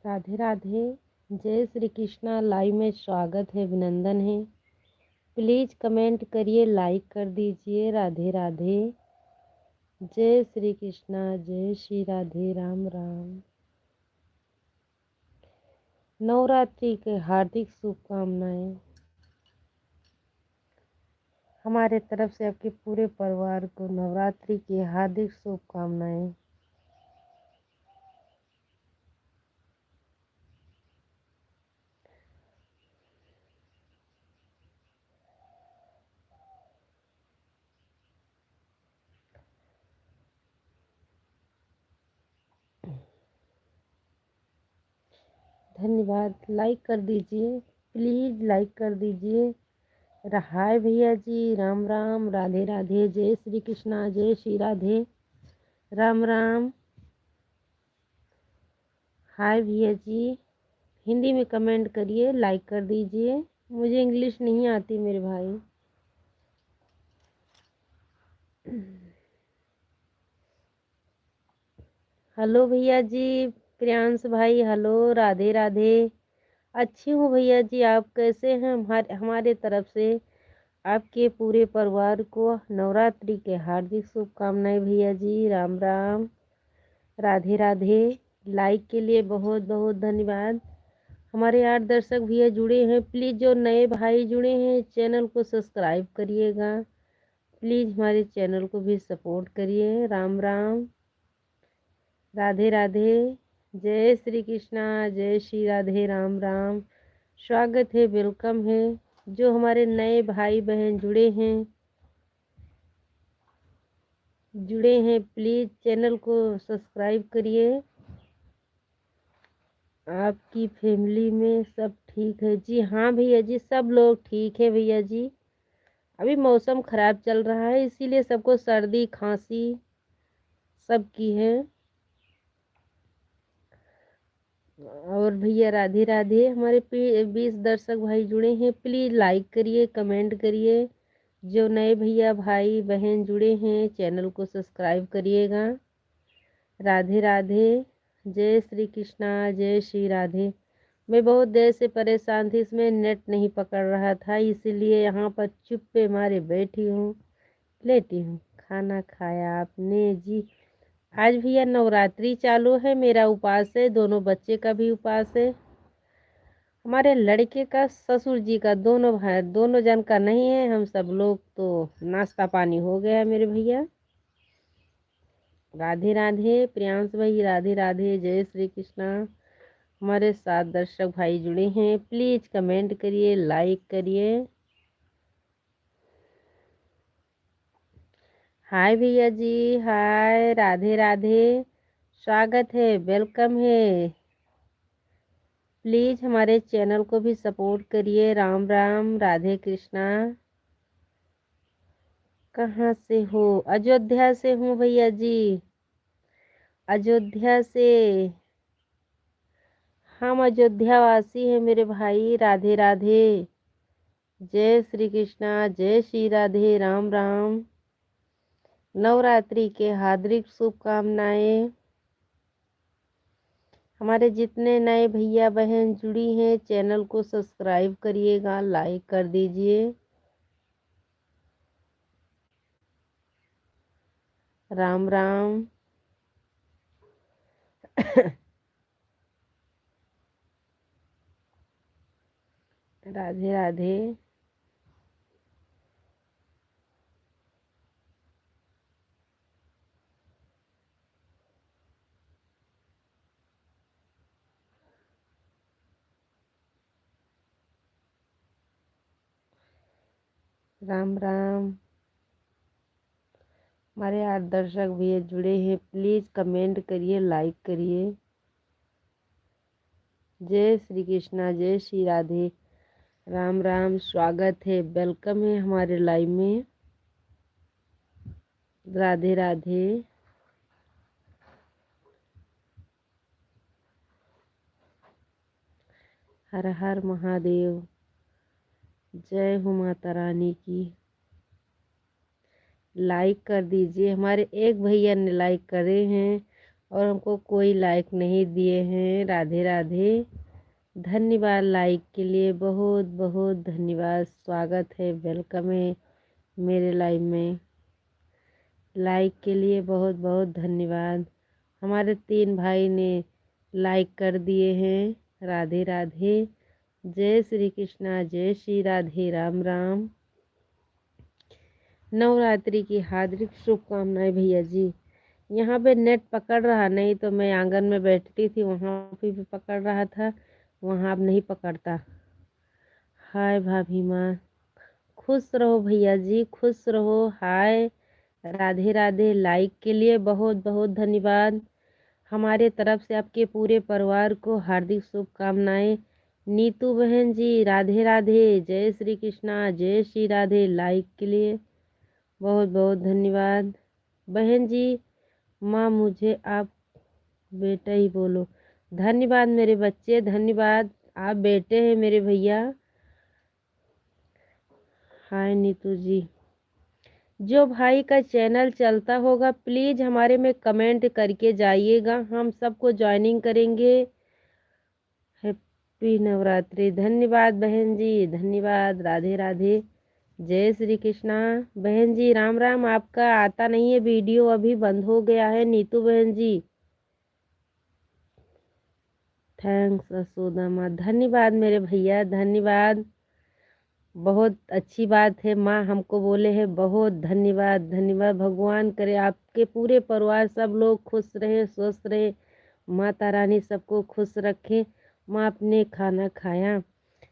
राधे राधे। जय श्री कृष्णा। लाइव में स्वागत है, अभिनंदन है। प्लीज कमेंट करिए, लाइक कर दीजिए। राधे राधे। जय श्री कृष्णा, जय श्री राधे, राम राम। नवरात्रि के हार्दिक शुभकामनाएं। हमारे तरफ से आपके पूरे परिवार को नवरात्रि की हार्दिक शुभकामनाएं। धन्यवाद। लाइक कर दीजिए, प्लीज लाइक कर दीजिए। हाय भैया जी, राम राम, राधे राधे, जय श्री कृष्णा, जय श्री राधे, राम राम। हाय भैया जी, हिंदी में कमेंट करिए, लाइक कर दीजिए। मुझे इंग्लिश नहीं आती मेरे भाई। हेलो भैया जी, प्रियांश भाई, हेलो, राधे राधे। अच्छी हूँ भैया जी, आप कैसे हैं? हमारे तरफ से आपके पूरे परिवार को नवरात्रि के हार्दिक शुभकामनाएं भैया जी, राम राम, राधे राधे। लाइक के लिए बहुत बहुत धन्यवाद। हमारे 8 दर्शक भैया जुड़े हैं, प्लीज़ जो नए भाई जुड़े हैं चैनल को सब्सक्राइब करिएगा। प्लीज़ हमारे चैनल को भी सपोर्ट करिए। राम राम, राधे राधे, जय श्री कृष्णा, जय श्री राधे, राम राम। स्वागत है, वेलकम है। जो हमारे नए भाई बहन जुड़े हैं प्लीज़ चैनल को सब्सक्राइब करिए। आपकी फैमिली में सब ठीक है जी? हाँ भैया जी, सब लोग ठीक है भैया जी। अभी मौसम ख़राब चल रहा है, इसीलिए सबको सर्दी खांसी सबकी है। और भैया राधे राधे। हमारे 20 दर्शक भाई जुड़े हैं, प्लीज़ लाइक करिए, कमेंट करिए। जो नए भैया भाई बहन जुड़े हैं चैनल को सब्सक्राइब करिएगा। राधे राधे, जय श्री कृष्णा, जय श्री राधे। मैं बहुत देर से परेशान थी, इसमें नेट नहीं पकड़ रहा था, इसीलिए यहाँ पर चुप्पे मारे बैठी हूँ, लेटी हूँ। खाना खाया आपने जी? आज भैया नवरात्रि चालू है, मेरा उपवास है, दोनों बच्चे का भी उपवास है। हमारे लड़के का, ससुर जी का, दोनों भाई, दोनों जन का नहीं है। हम सब लोग तो नाश्ता पानी हो गया मेरे भैया। राधे राधे, प्रियांश भाई, राधे राधे, जय श्री कृष्णा। हमारे 7 दर्शक भाई जुड़े हैं, प्लीज़ कमेंट करिए, लाइक करिए। हाय भैया जी, हाय, राधे राधे। स्वागत है, वेलकम है। प्लीज़ हमारे चैनल को भी सपोर्ट करिए। राम राम, राधे कृष्णा। कहाँ से हो? अयोध्या से हूँ भैया जी, अयोध्या से। हम अयोध्या वासी हैं मेरे भाई। राधे राधे, जय श्री कृष्णा, जय श्री राधे, राम राम। नवरात्रि के हार्दिक शुभकामनाएं। हमारे जितने नए भैया बहन जुड़ी हैं चैनल को सब्सक्राइब करिएगा, लाइक कर दीजिए। राम राम। राधे राधे। राम राम। हमारे 8 दर्शक भैया जुड़े हैं, प्लीज कमेंट करिए, लाइक करिए। जय श्री कृष्णा, जय श्री राधे, राम राम। स्वागत है, वेलकम है हमारे लाइव में। राधे राधे। हर हर महादेव। जय हो माता रानी की। लाइक कर दीजिए। हमारे एक भैया ने लाइक करे हैं और हमको कोई लाइक नहीं दिए हैं। राधे राधे। धन्यवाद लाइक के लिए, बहुत बहुत धन्यवाद। स्वागत है, वेलकम है मेरे लाइव में। लाइक के लिए बहुत बहुत धन्यवाद। हमारे 3 भाई ने लाइक कर दिए हैं। राधे राधे। जय श्री कृष्णा, जय श्री राधे, राम राम। नवरात्रि की हार्दिक शुभकामनाएं भैया जी। यहाँ पे नेट पकड़ रहा, नहीं तो मैं आंगन में बैठती थी, वहाँ पे भी पकड़ रहा था, वहाँ अब नहीं पकड़ता। हाय भाभी माँ, खुश रहो भैया जी, खुश रहो। हाय, राधे राधे। लाइक के लिए बहुत बहुत धन्यवाद। हमारे तरफ से आपके पूरे परिवार को हार्दिक शुभकामनाएं। नीतू बहन जी, राधे राधे। जय श्री कृष्णा, जय श्री राधे। लाइक के लिए बहुत बहुत धन्यवाद। बहन जी, माँ मुझे आप बेटा ही बोलो। धन्यवाद मेरे बच्चे, धन्यवाद। आप बेटे हैं मेरे भैया। हाय नीतू जी। जो भाई का चैनल चलता होगा प्लीज हमारे में कमेंट करके जाइएगा, हम सबको ज्वाइनिंग करेंगे। हैप्पी नवरात्रि। धन्यवाद बहन जी, धन्यवाद। राधे राधे। जय श्री कृष्णा। बहन जी राम राम। आपका आता नहीं है वीडियो, अभी बंद हो गया है नीतू बहन जी। थैंक्स यशोदा माँ। धन्यवाद मेरे भैया, धन्यवाद। बहुत अच्छी बात है, माँ हमको बोले हैं, बहुत धन्यवाद धन्यवाद। भगवान करे आपके पूरे परिवार सब लोग खुश रहे, स्वस्थ रहे। माता रानी सबको खुश रखे। माँ आपने खाना खाया?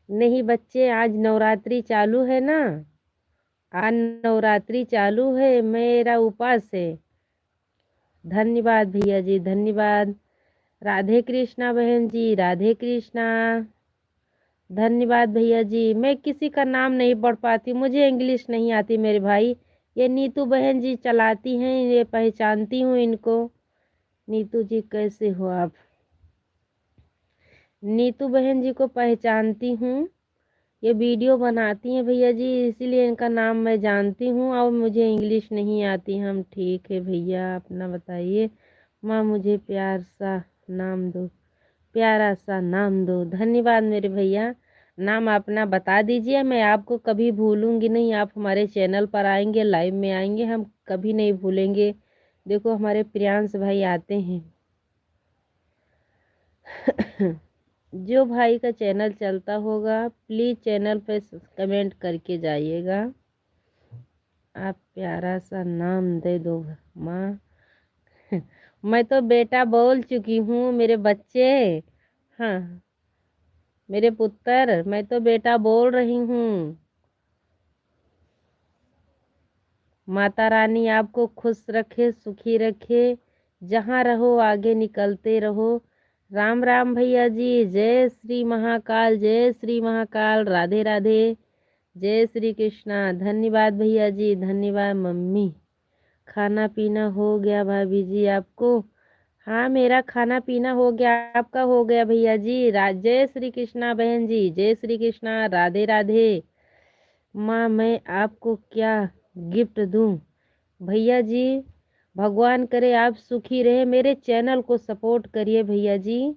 नहीं बच्चे, आज नवरात्रि चालू है ना, आज नवरात्रि चालू है, मेरा उपवास है। धन्यवाद भैया जी, धन्यवाद। राधे कृष्णा बहन जी, राधे कृष्णा। धन्यवाद भैया जी। मैं किसी का नाम नहीं पढ़ पाती, मुझे इंग्लिश नहीं आती मेरे भाई। ये नीतू बहन जी चलाती हैं, ये पहचानती हूँ इनको। नीतू जी कैसे हो आप? नीतू बहन जी को पहचानती हूँ, ये वीडियो बनाती हैं भैया जी, इसीलिए इनका नाम मैं जानती हूँ और मुझे इंग्लिश नहीं आती। हम ठीक है भैया, अपना बताइए। माँ मुझे प्यार सा नाम दो, प्यारा सा नाम दो। धन्यवाद मेरे भैया। नाम अपना बता दीजिए, मैं आपको कभी भूलूंगी नहीं। आप हमारे चैनल पर आएंगे, लाइव में आएंगे, हम कभी नहीं भूलेंगे। देखो हमारे प्रियांश भाई आते हैं। जो भाई का चैनल चलता होगा प्लीज चैनल पे कमेंट करके जाइएगा। आप प्यारा सा नाम दे दो माँ। मैं तो बेटा बोल चुकी हूँ मेरे बच्चे। हाँ मेरे पुत्र, मैं तो बेटा बोल रही हूँ। माता रानी आपको खुश रखे, सुखी रखे, जहाँ रहो आगे निकलते रहो। राम राम भैया जी। जय श्री महाकाल, जय श्री महाकाल। राधे राधे। जय श्री कृष्णा। धन्यवाद भैया जी, धन्यवाद। मम्मी खाना पीना हो गया भाभी जी आपको? हाँ मेरा खाना पीना हो गया, आपका हो गया भैया जी? जय श्री कृष्णा बहन जी, जय श्री कृष्णा। राधे राधे। माँ मैं आपको क्या गिफ्ट दूँ? भैया जी भगवान करे आप सुखी रहे, मेरे चैनल को सपोर्ट करिए भैया जी।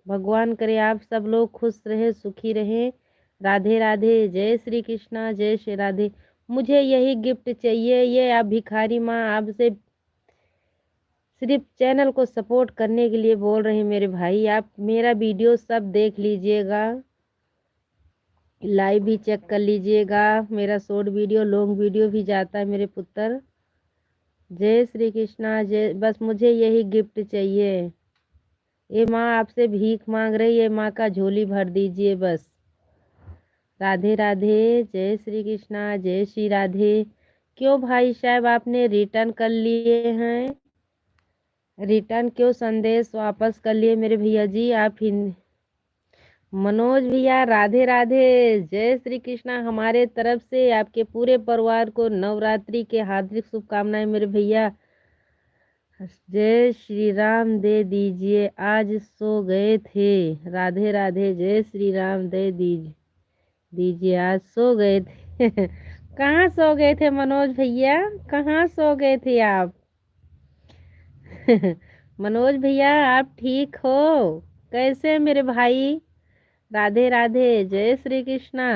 भगवान करे आप सब लोग खुश रहे, सुखी रहे। राधे राधे। जय श्री कृष्णा, जय श्री राधे। मुझे यही गिफ्ट चाहिए। ये आप भिखारी माँ आपसे सिर्फ चैनल को सपोर्ट करने के लिए बोल रहे हैं मेरे भाई। आप मेरा वीडियो सब देख लीजिएगा, लाइव भी चेक कर लीजिएगा। मेरा शॉर्ट वीडियो, लॉन्ग वीडियो भी जाता है मेरे पुत्र। जय श्री कृष्णा। जय, बस मुझे यही गिफ्ट चाहिए। ये माँ आपसे भीख मांग रही है, माँ का झोली भर दीजिए बस। राधे राधे, जय श्री कृष्णा, जय श्री राधे। क्यों भाई साहब आपने रिटर्न कर लिए हैं? रिटर्न क्यों संदेश वापस कर लिए मेरे भैया जी? आप मनोज भैया राधे राधे, जय श्री कृष्णा। हमारे तरफ से आपके पूरे परिवार को नवरात्रि के हार्दिक शुभकामनाएं मेरे भैया। जय श्री राम दे दीजिए, आज सो गए थे। राधे राधे, जय श्री राम दे दीजिए, आज सो गए थे। कहाँ सो गए थे मनोज भैया? कहाँ सो गए थे आप? मनोज भैया आप ठीक हो? कैसे हैं मेरे भाई? राधे राधे, जय श्री कृष्णा।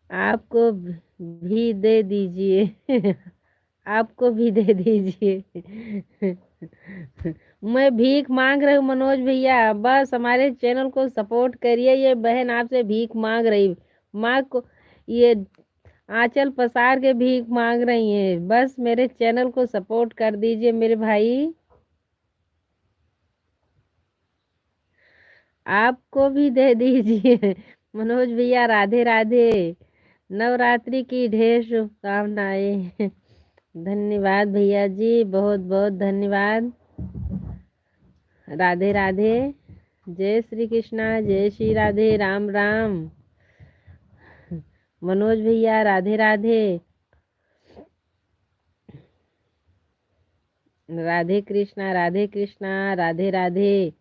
आपको भी दे दीजिए। आपको भी दे दीजिए। मैं भीख मांग रही हूँ मनोज भैया, बस हमारे चैनल को सपोर्ट करिए। ये बहन आपसे भीख मांग रही, माँ को ये आंचल पसार के भीख मांग रही है। बस मेरे चैनल को सपोर्ट कर दीजिए मेरे भाई। आपको भी दे दीजिए। मनोज भैया राधे राधे, नवरात्रि की ढेर शुभकामनाएं। धन्यवाद भैया जी, बहुत बहुत धन्यवाद। राधे राधे, जय श्री कृष्णा, जय श्री राधे, राम राम। मनोज भैया राधे राधे, राधे कृष्णा, राधे कृष्णा, राधे राधे,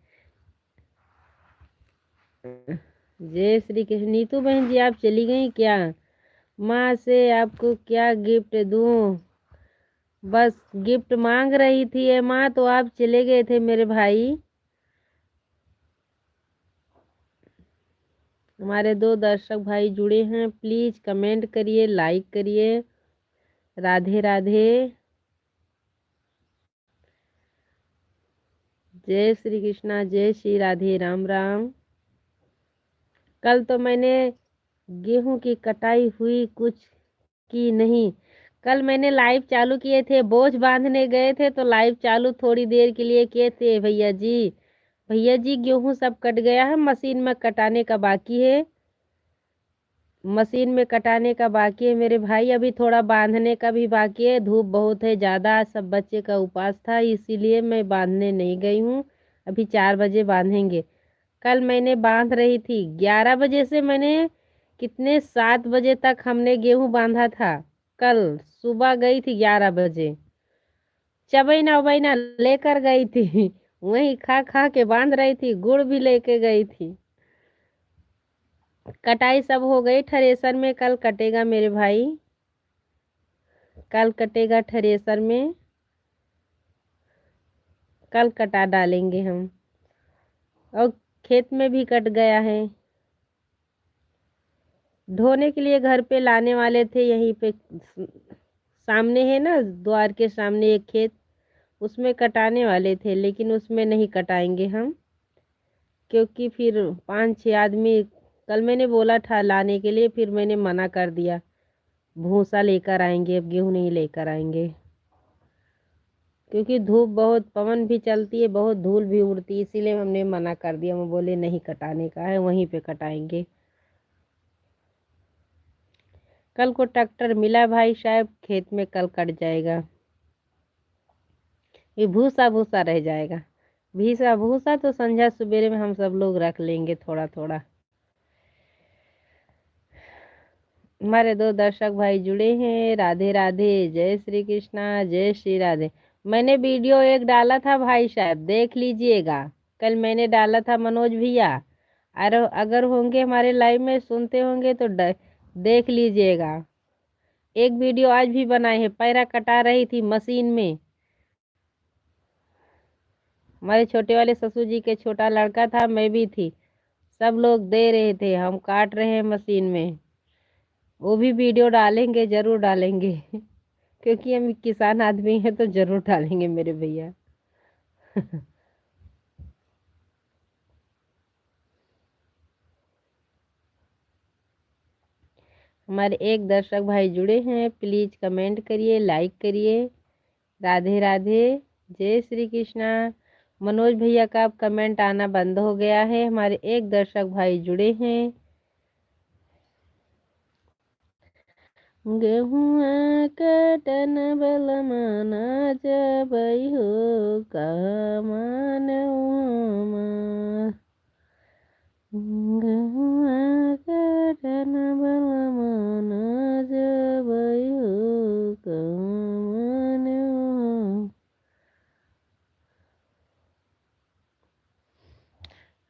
जय श्री कृष्ण। नीतू बहन जी आप चली गई क्या? माँ से आपको क्या गिफ्ट दूं? बस गिफ्ट मांग रही थी ये माँ, तो आप चले गए थे मेरे भाई। हमारे 2 दर्शक भाई जुड़े हैं, प्लीज कमेंट करिए, लाइक करिए। राधे राधे, जय श्री कृष्णा, जय श्री राधे, राम राम। कल तो मैंने गेहूं की कटाई हुई, कुछ की नहीं। कल मैंने लाइव चालू किए थे, बोझ बांधने गए थे तो लाइव चालू थोड़ी देर के लिए किए थे भैया जी। भैया जी गेहूं सब कट गया है, मशीन में कटाने का बाकी है। मशीन में कटाने का बाकी है मेरे भाई, अभी थोड़ा बांधने का भी बाकी है। धूप बहुत है ज़्यादा, सब बच्चे का उपवास था, इसीलिए मैं बांधने नहीं गई हूँ। अभी 4 बजे बांधेंगे। कल मैंने बांध रही थी 11 बजे से, मैंने कितने 7 बजे तक हमने गेहूं बांधा था। कल सुबह गई थी 11 बजे, चबैना उबैना लेकर गई थी। वही खा खा के बांध रही थी, गुड़ भी लेके गई थी। कटाई सब हो गई थ्रेसर में, कल कटेगा मेरे भाई, कल कटेगा थ्रेसर में, कल कटा डालेंगे हम। और खेत में भी कट गया है। ढोने के लिए घर पे लाने वाले थे, यहीं पे सामने है ना, द्वार के सामने एक खेत, उसमें कटाने वाले थे, लेकिन उसमें नहीं कटाएंगे हम, क्योंकि फिर 5-6 आदमी, कल मैंने बोला था लाने के लिए, फिर मैंने मना कर दिया। भूसा लेकर आएंगे, अब गेहूं नहीं लेकर आएंगे, क्योंकि धूप बहुत, पवन भी चलती है, बहुत धूल भी उड़ती है, इसीलिए हमने मना कर दिया। हम बोले नहीं कटाने का है, वहीं पे कटाएंगे। कल को ट्रैक्टर मिला भाई साहब, खेत में कल कट जाएगा। ये भूसा भूसा रह जाएगा। भीसा भूसा तो संध्या सवेरे में हम सब लोग रख लेंगे थोड़ा थोड़ा। हमारे 2 दर्शक भाई जुड़े हैं, राधे राधे, जय श्री कृष्णा, जय श्री राधे। मैंने वीडियो एक डाला था भाई साहब, देख लीजिएगा। कल मैंने डाला था मनोज भैया, और अगर होंगे हमारे लाइव में, सुनते होंगे तो देख लीजिएगा। एक वीडियो आज भी बनाए हैं, पैरा कटा रही थी मशीन में। हमारे छोटे वाले ससुर जी के छोटा लड़का था, मैं भी थी, सब लोग दे रहे थे, हम काट रहे हैं मशीन में। वो भी वीडियो डालेंगे, जरूर डालेंगे। क्योंकि हम किसान आदमी हैं तो जरूर डालेंगे मेरे भैया। हमारे एक दर्शक भाई जुड़े हैं, प्लीज कमेंट करिए, लाइक करिए। राधे राधे, जय श्री कृष्णा। मनोज भैया का अब कमेंट आना बंद हो गया है। हमारे एक दर्शक भाई जुड़े हैं, गेहुआ कटन बलमाना जबई हो कहमान गेहुआ कटन बलमाना जबई हो कहमान।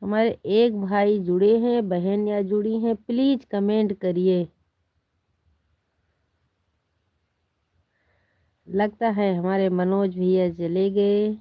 हमारे एक भाई जुड़े हैं, बहन या जुड़ी हैं, प्लीज कमेंट करिए। लगता है हमारे मनोज भैया चले गए।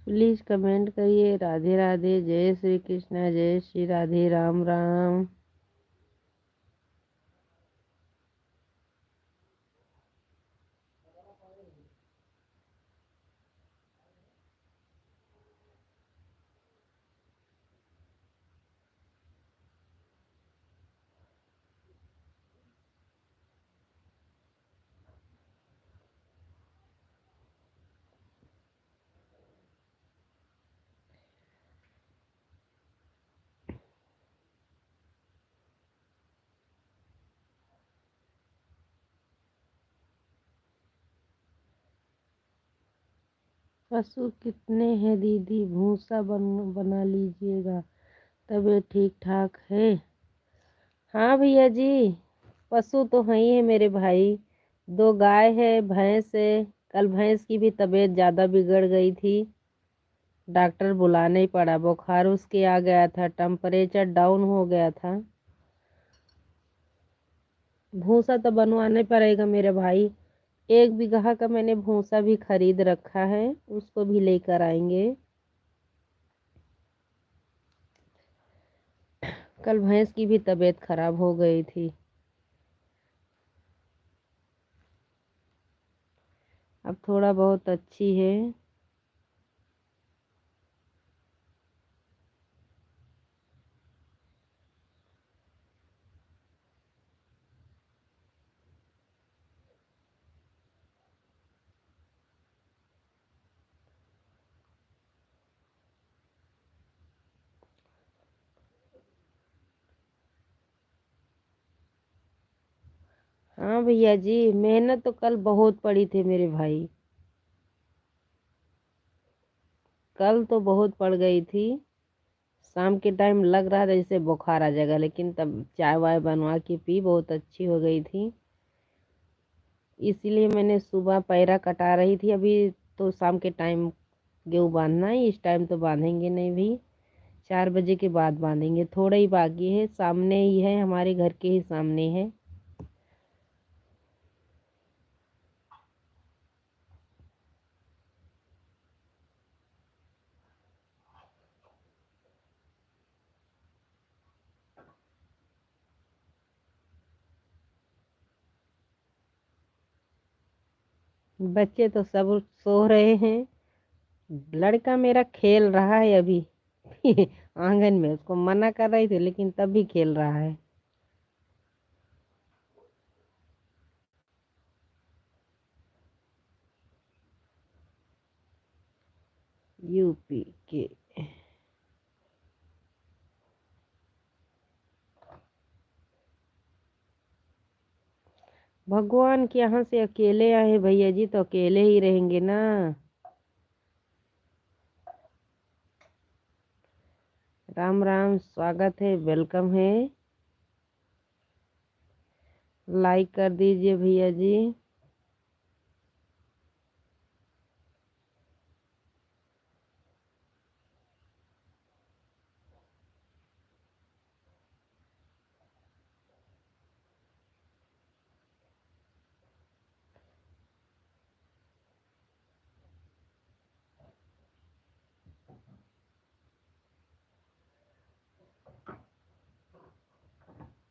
प्लीज कमेंट करिए। राधे राधे, जय श्री कृष्णा, जय श्री राधे, राम राम। पशु कितने हैं दीदी? भूसा बना लीजिएगा। तबीयत ठीक ठाक है? हाँ भैया जी, पशु तो हैं ही है मेरे भाई। 2 गाय है, भैंस है। कल भैंस की भी तबीयत ज़्यादा बिगड़ गई थी, डॉक्टर बुलाना ही पड़ा। बुखार उसके आ गया था, टेम्परेचर डाउन हो गया था। भूसा तो बनवाना ही पड़ेगा मेरे भाई। 1 बीघा का मैंने भूसा भी खरीद रखा है, उसको भी लेकर आएंगे। कल भैंस की भी तबीयत खराब हो गई थी। अब थोड़ा बहुत अच्छी है। हाँ भैया जी, मेहनत तो कल बहुत पड़ी थी मेरे भाई। कल तो बहुत पड़ गई थी। शाम के टाइम लग रहा था जैसे बुखार आ जाएगा, लेकिन तब चाय वाय बनवा के पी, बहुत अच्छी हो गई थी। इसीलिए मैंने सुबह पैरा कटा रही थी। अभी तो शाम के टाइम गेहूँ बांधना है, इस टाइम तो बांधेंगे नहीं भी। 4 बजे के बाद बांधेंगे। थोड़ा ही बाकी है, सामने ही है, हमारे घर के ही सामने है। बच्चे तो सब सो रहे हैं। लड़का मेरा खेल रहा है अभी आंगन में। उसको मना कर रही थी लेकिन तब भी खेल रहा है। यूपी के। भगवान के यहाँ से अकेले आए हैं भैया जी, तो अकेले ही रहेंगे ना। राम राम, स्वागत है, वेलकम है। लाइक कर दीजिए भैया जी।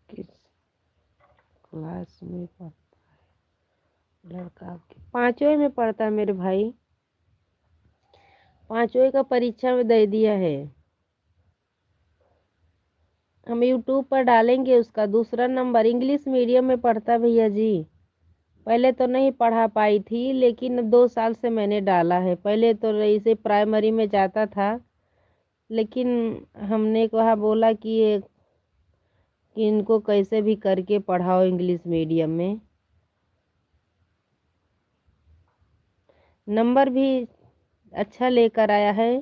किस क्लास में पढ़? लड़का आपके 5वीं में पढ़ता है मेरे भाई, 5वीं का परीक्षा में दे दिया है। हम यूट्यूब पर डालेंगे उसका दूसरा नंबर। इंग्लिश मीडियम में पढ़ता भैया जी। पहले तो नहीं पढ़ा पाई थी, लेकिन 2 साल से मैंने डाला है। पहले तो इसे प्राइमरी में जाता था, लेकिन हमने कहा बोला कि इनको कैसे भी करके पढ़ाओ इंग्लिश मीडियम में। नंबर भी अच्छा लेकर आया है।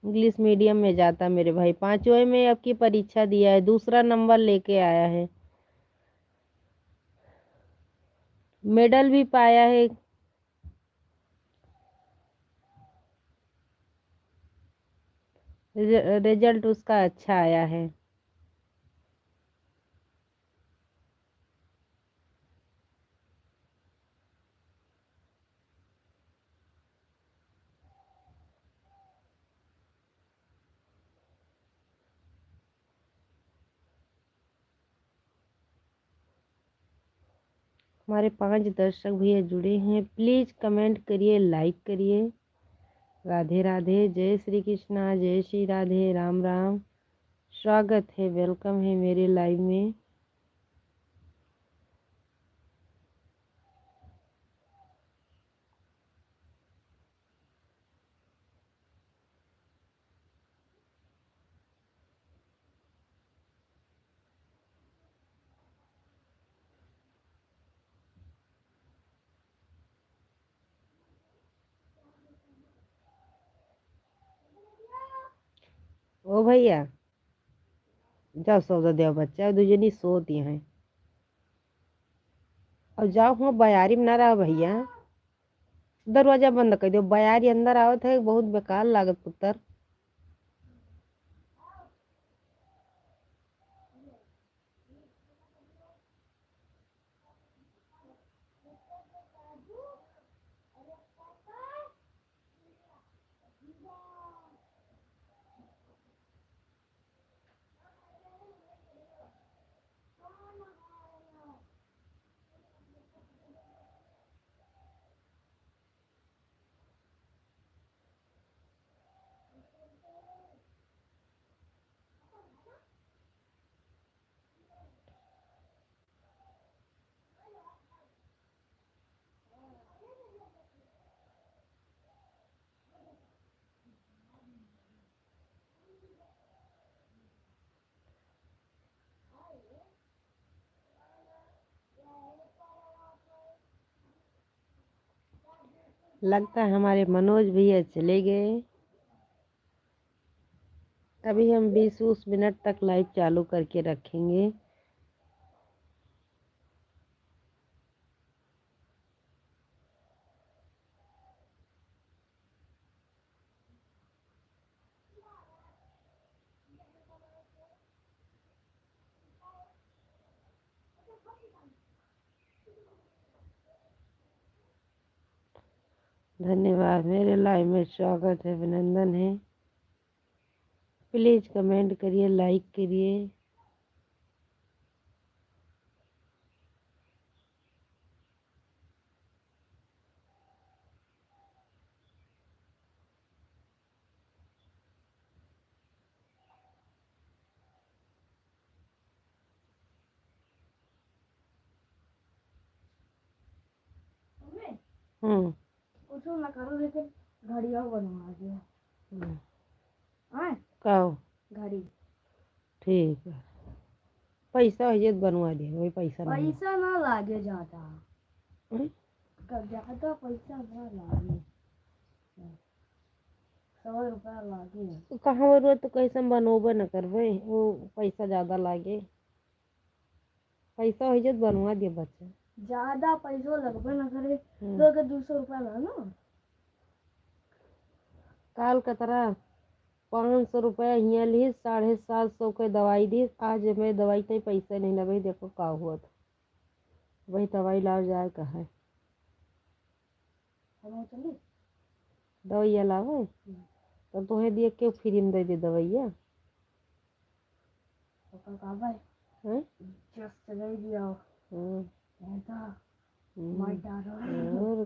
इंग्लिश मीडियम में जाता मेरे भाई, 5वीं में अब की परीक्षा दिया है, दूसरा नंबर लेके आया है, मेडल भी पाया है। रिजल्ट उसका अच्छा आया है। हमारे 5 दर्शक भैया जुड़े हैं, प्लीज कमेंट करिए, लाइक करिए। राधे राधे, जय श्री कृष्णा, जय श्री राधे, राम राम। स्वागत है, वेलकम है मेरे लाइव में। ओ भैया जाओ सौदा दे बच्चा, दूजनी सोती हैं। और जाओ वहाँ बयारी में ना रहो भैया, दरवाजा बंद कर दो। बयारी अंदर आवत है, बहुत बेकार लागत पुत्र। लगता है हमारे मनोज भैया चले गए। अभी हम 20 मिनट तक लाइव चालू करके रखेंगे। धन्यवाद, मेरे लाइव में स्वागत है, अभिनंदन है। प्लीज कमेंट करिए, लाइक करिए। कुछ ना करो, लेकिन घड़िया बनवा दिया। कहो घड़ी ठीक है, पैसा है बनवा दे, वही पैसा पैसा ना लागे ज्यादा, ज्यादा पैसा ना लागे, 100 रुपया लागे। कहाँ जरूरत तो कैसे बनोबे न करबे, वो पैसा ज्यादा लागे। पैसा है बनवा दे बच्चा, ज्यादा पैसा लगबे न करे तो 200 रुपया ला ना। काल कतरा 500 रुपया यहाँ ली, 750 के दवाई दी। आज मैं दवाई तक पैसे नहीं लगे, देखो का हुआ था। वही दवाई ला जाए कहा दवाइया लावे, तो तुम्हें दिए क्यों फ्री में दे दे दवाइया। और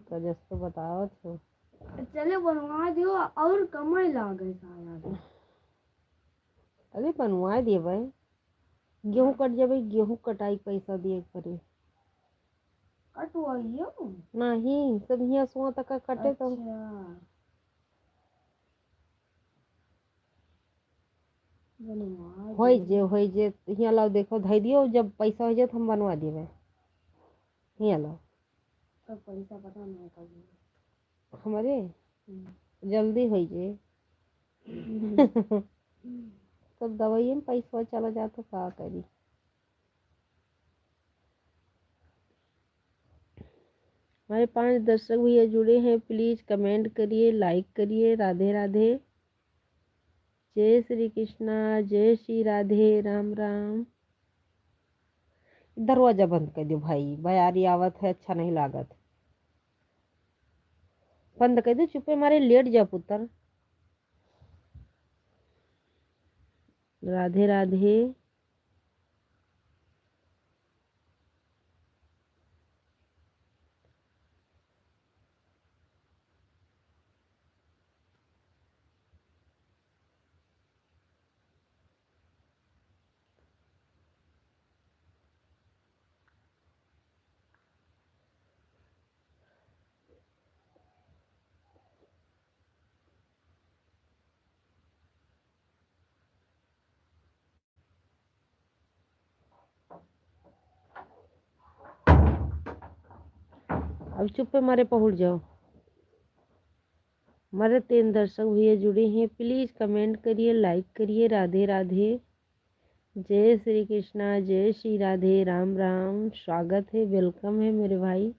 कजस तो बताओ तो चले बनवा दियो और कमाई लागे शायद। अरे बनवा दिए भाई, गेहूं कट जाबे, गेहूं कटाई पैसा दिए पड़े कटवाइयो नहीं, सब हियाँ सुआ तक का कटे तो अच्छा बनवा होई जे हियाँ लाओ, देखो धई दियो, जब पैसा हो जाए तो हम बनवा देवे। हियाँ लाओ तो पैसा पता नहीं कभी। हमारे जल्दी हो जे तब दवाई में पैसा चला जाता का करी। हमारे 5 दर्शक भैया जुड़े हैं, प्लीज कमेंट करिए, लाइक करिए। राधे राधे, जय श्री कृष्णा, जय श्री राधे, राम राम। दरवाजा बंद कर दो भाई, बयारी आवत है, अच्छा नहीं लागत। बंद कर दो, चुपे मारे लेट जा पुत्र। राधे राधे। अब चुप्पे मारे पहुंच जाओ। हमारे 3 दर्शक भैया जुड़े हैं, प्लीज कमेंट करिए, लाइक करिए। राधे राधे, जय श्री कृष्णा, जय श्री राधे, राम राम। स्वागत है, वेलकम है मेरे भाई।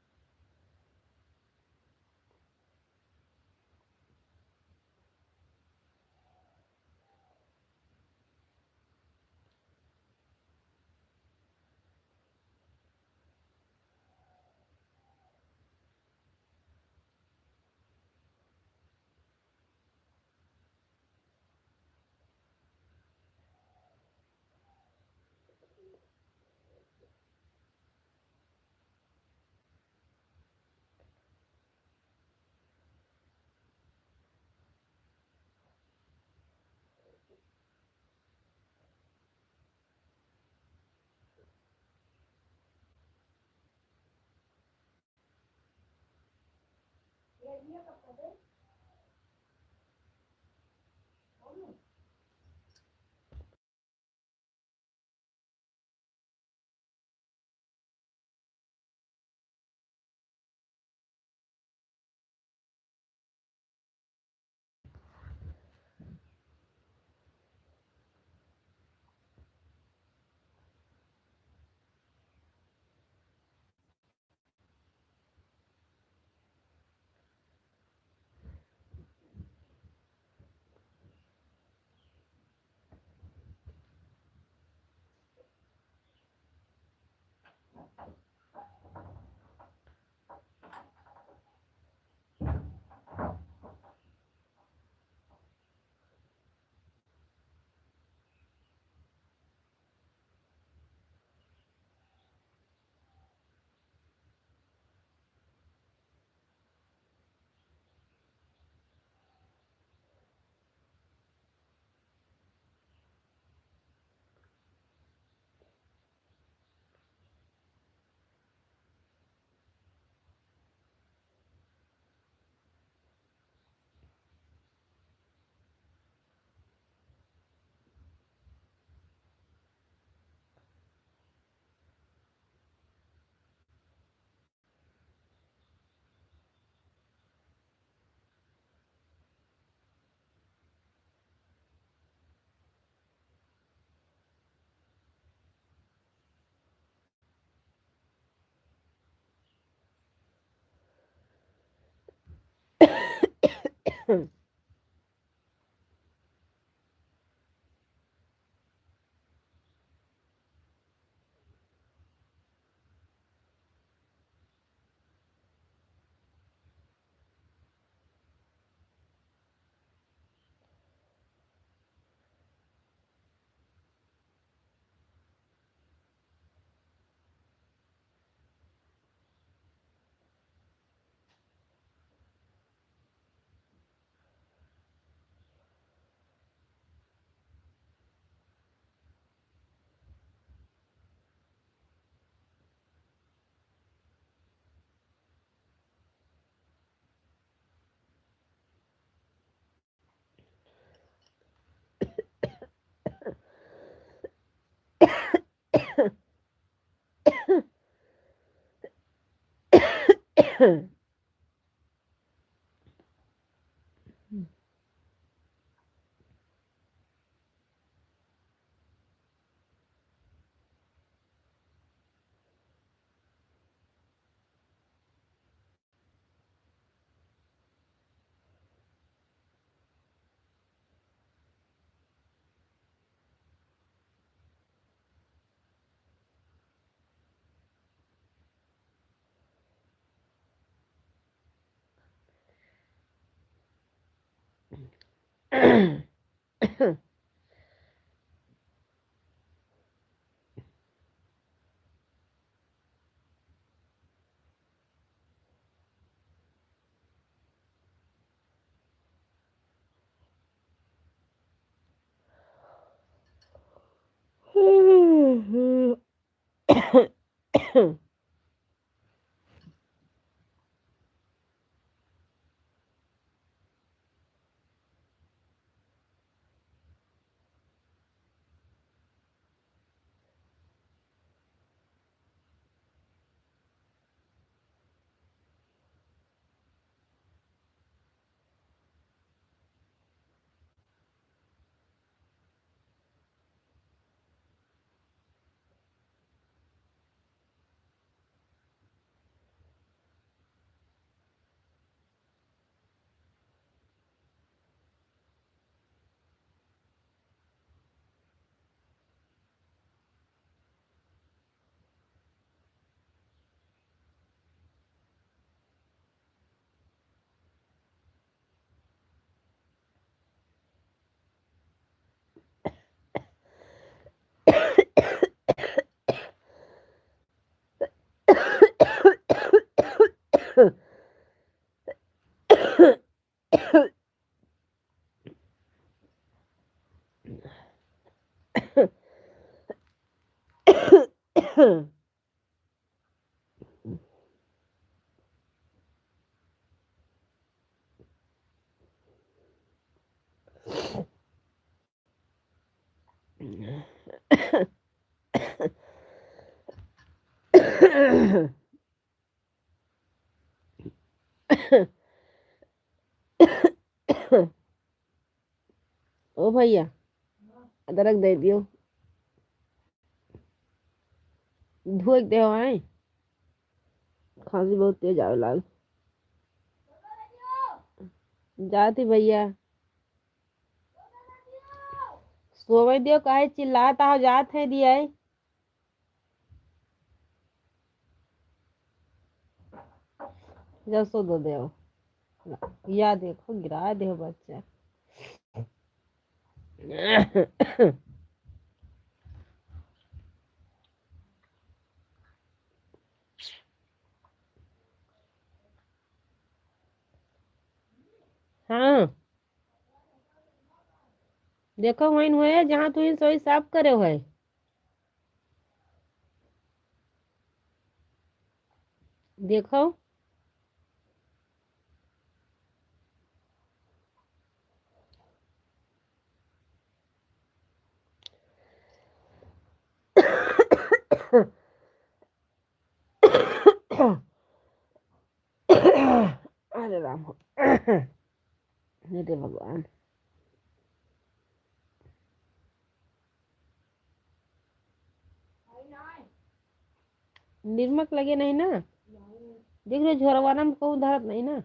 ओ भैया, अदरक दे दियो, धोक दे आए, खांसी बहुत तेज आवे लाग जाती भैया, सोवे दियो, काहे चिल्लाता हो, जात है दिया है। जब सो दो दे, या देखो गिरा दे बच्चा। हाँ, देखो वही हुए जहाँ तू सोई साफ करे हुए, देखो। अरे राम, मेरे भगवान, निर्मक लगे नहीं ना, देख रहे झोरवाना में कहूँ धरत नहीं ना।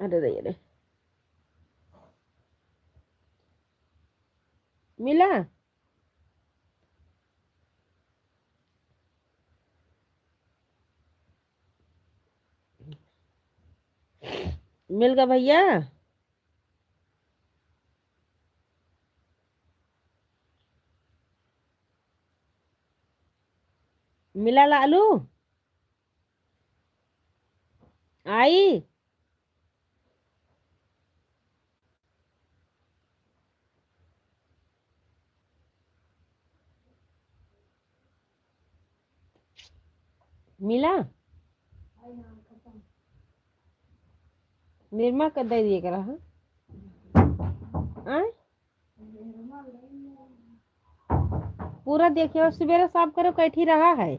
अरे रे रे, मिला, मिल गया भैया, मिला लालू, आई, मिला, निर्मा कर दे दिए करा हाँ आय पूरा देखिए और सवेरे साफ करो कैठी रहा है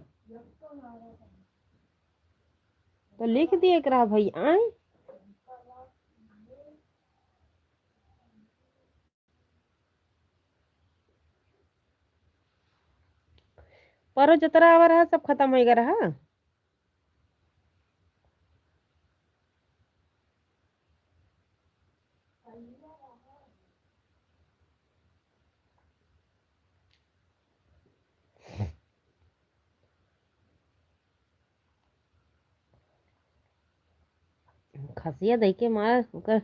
तो लिख दिए करा भाई आय परो जतरा आवर है सब खत्म हो गया रहा खसिया दे के मार ओकर